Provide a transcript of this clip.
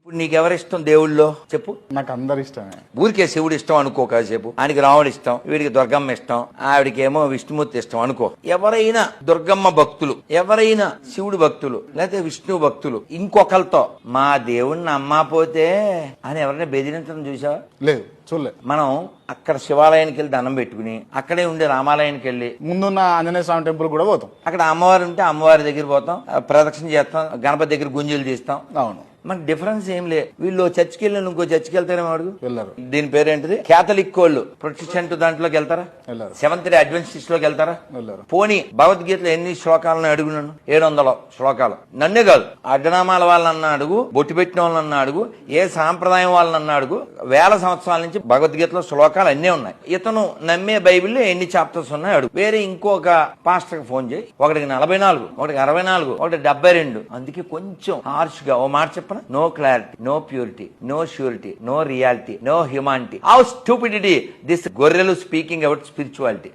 ఇప్పుడు నీకెవరిష్టం దేవుళ్ళో చెప్పు? నాకు అందరు ఇష్టమే. ఊరికే శివుడు ఇష్టం అనుకో కాసేపు, ఆయనకి రాముడు ఇష్టం, వీడికి దుర్గమ్మ ఇష్టం, ఆవిడికేమో విష్ణుమూర్తి ఇష్టం అనుకో. ఎవరైనా దుర్గమ్మ భక్తులు, ఎవరైనా శివుడు భక్తులు, లేకపోతే విష్ణు భక్తులు ఇంకొకరితో మా దేవుణ్ణి అమ్మాపోతే అని ఎవరైనా బెదిరించడం చూసావా? లేదు, చూడలేదు. మనం అక్కడ శివాలయానికి వెళ్ళి దండం పెట్టుకుని అక్కడే ఉండే రామాలయానికి వెళ్ళి ముందున్న ఆంజనేయ స్వామి టెంపుల్ కూడా పోతాం. అక్కడ అమ్మవారు ఉంటే అమ్మవారి దగ్గర పోతాం, ప్రదక్షిణ చేస్తాం, గణపతి దగ్గర గుంజీలు తీస్తాం. అవును, మనకి డిఫరెన్స్ ఏం లే. వీళ్ళు చర్చికి వెళ్ళి ఇంకో చర్చికి వెళ్తారేమో అడుగు. వెళ్ళారు. దీని పేరేంటిది? క్యాథలిక్ వాళ్ళు ప్రొటెస్టెంట్ దాంట్లోకి వెళ్తారా? వెళ్ళారు. సెవెంత్ డే అడ్వెంటిస్ట్ లోకి వెళ్తారా? వెళ్ళారు. పోనీ భగవద్గీతలో ఎన్ని శ్లోకాలను అడుగున్నాను? 700 శ్లోకాలు. నన్నే కాదు, అడ్డనామాల వాళ్ళన్నా అడుగు, బొట్టు పెట్టిన వాళ్ళన్నా అడుగు, ఏ సాంప్రదాయం వాళ్ళన్నా అడుగు, వేల సంవత్సరాల నుంచి భగవద్గీతలో శ్లోకాలు అన్నీ ఉన్నాయి. ఇతను నమ్మే బైబిల్లో ఎన్ని చాప్టర్స్ ఉన్నాయి అడుగు. వేరే ఇంకొక పాస్టర్ కి ఫోన్ చేయి, ఒకటికి 44, ఒకటికి 64, ఒకటి 72. అందుకే కొంచెం హార్ష్ గా ఓ మాట చెప్పన. No clarity, no purity, no surety, no reality, no humanity. How stupidity this gorrelu speaking about spirituality.